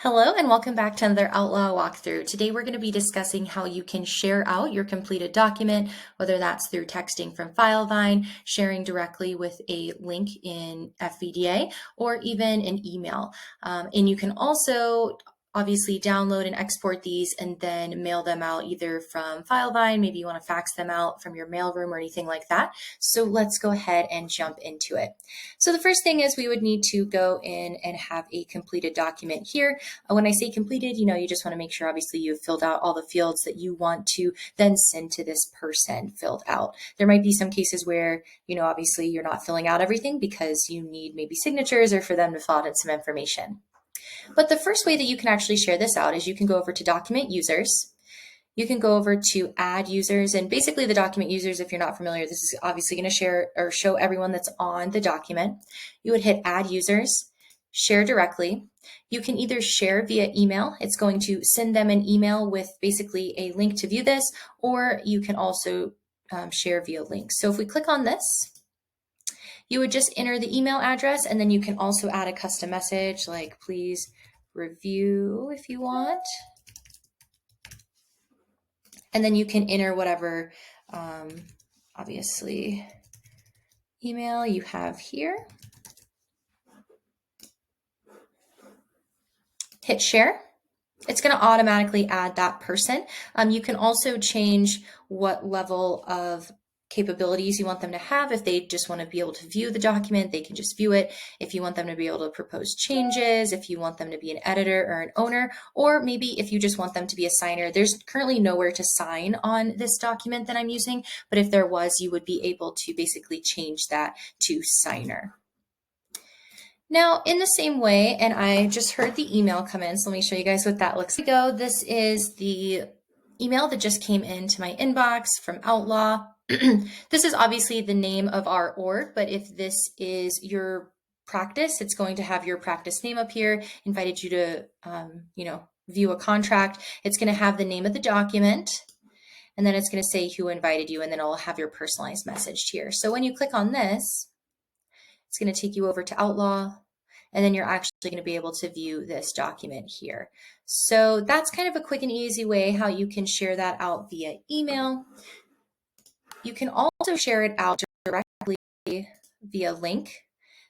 Hello and welcome back to another Outlaw walkthrough. Today we're going to be discussing how you can share out your completed document, whether that's through texting from FileVine, sharing directly with a link in FVDA, or even an email. And you can also obviously download and export these and then mail them out either from FileVine, maybe you want to fax them out from your mailroom or anything like that. So let's go ahead and jump into it. So the first thing is we would need to go in and have a completed document here. When I say completed, you just want to make sure obviously you've filled out all the fields that you want to then send to this person filled out. There might be some cases where, obviously you're not filling out everything because you need maybe signatures or for them to fill out some information. But the first way that you can actually share this out is you can go over to document users. You can go over to add users, and basically the document users, if you're not familiar, this is obviously going to share or show everyone that's on the document. You would hit add users, share directly. You can either share via email. It's going to send them an email with basically a link to view this, or you can also share via link. So if we click on this, you would just enter the email address, and then you can also add a custom message like please review if you want. And then you can enter whatever, obviously, email you have here. Hit share. It's going to automatically add that person. You can also change what level of capabilities you want them to have. If they just want to be able to view the document, they can just view it. If you want them to be able to propose changes, if you want them to be an editor or an owner, or maybe if you just want them to be a signer. There's currently nowhere to sign on this document that I'm using, but if there was, you would be able to basically change that to signer. Now, in the same way, and I just heard the email come in, so let me show you guys what that looks like. This is the email that just came into my inbox from Outlaw. This is obviously the name of our org, but if this is your practice, it's going to have your practice name up here, invited you to, view a contract. It's going to have the name of the document, and then it's going to say who invited you, and then it'll have your personalized message here. So when you click on this, it's going to take you over to Outlaw, and then you're actually going to be able to view this document here. So that's kind of a quick and easy way how you can share that out via email. You can also share it out directly via link.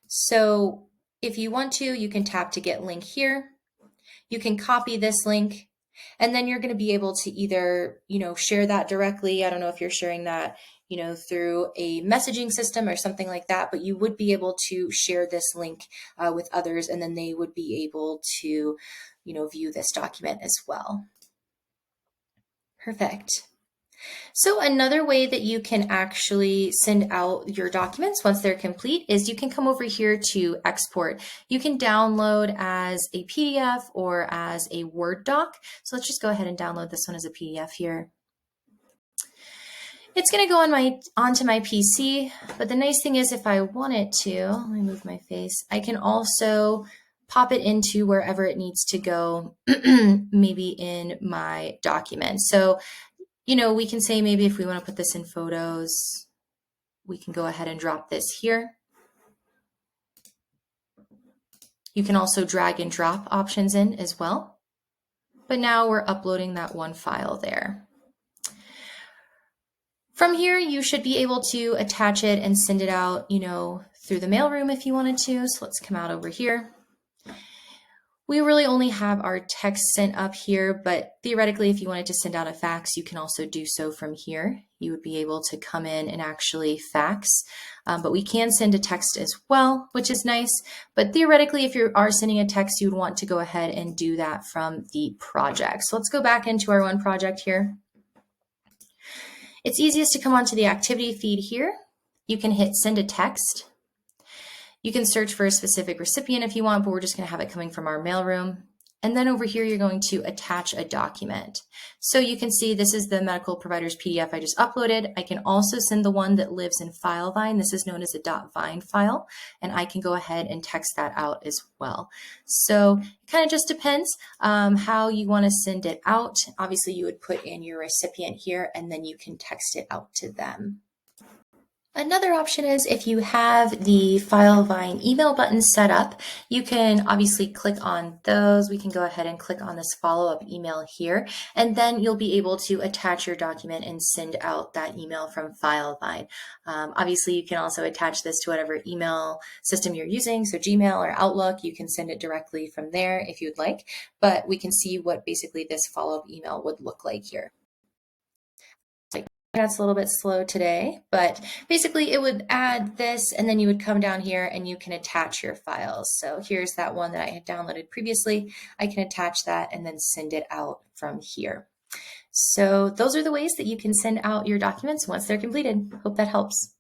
So if you want to, you can tap to get link here. You can copy this link, and then you're going to be able to either, share that directly. I don't know if you're sharing that, through a messaging system or something like that, but you would be able to share this link with others, and then they would be able to, view this document as well. Perfect. So another way that you can actually send out your documents once they're complete is you can come over here to export. You can download as a PDF or as a Word doc. So let's just go ahead and download this one as a PDF here. It's going to go onto my PC, but the nice thing is if I wanted to, let me move my face, I can also pop it into wherever it needs to go, maybe in my document. So we can say maybe if we want to put this in photos, we can go ahead and drop this here. You can also drag and drop options in as well. But now we're uploading that one file there. From here, you should be able to attach it and send it out, through the mailroom if you wanted to. So let's come out over here. We really only have our text sent up here, but theoretically, if you wanted to send out a fax, you can also do so from here. You would be able to come in and actually fax, but we can send a text as well, which is nice. But theoretically, if you are sending a text, you would want to go ahead and do that from the project. So let's go back into our one project here. It's easiest to come onto the activity feed here. You can hit send a text. You can search for a specific recipient if you want, but we're just going to have it coming from our mailroom. And then over here, you're going to attach a document. So you can see this is the medical provider's PDF I just uploaded. I can also send the one that lives in FileVine. This is known as a .vine file, and I can go ahead and text that out as well. So it kind of just depends how you want to send it out. Obviously, you would put in your recipient here, and then you can text it out to them. Another option is if you have the FileVine email button set up, you can obviously click on those. We can go ahead and click on this follow-up email here, and then you'll be able to attach your document and send out that email from FileVine. Obviously, you can also attach this to whatever email system you're using, so Gmail or Outlook. You can send it directly from there if you'd like, but we can see what basically this follow-up email would look like here. That's a little bit slow today, but basically it would add this and then you would come down here and you can attach your files. So here's that one that I had downloaded previously. I can attach that and then send it out from here. So those are the ways that you can send out your documents once they're completed. Hope that helps.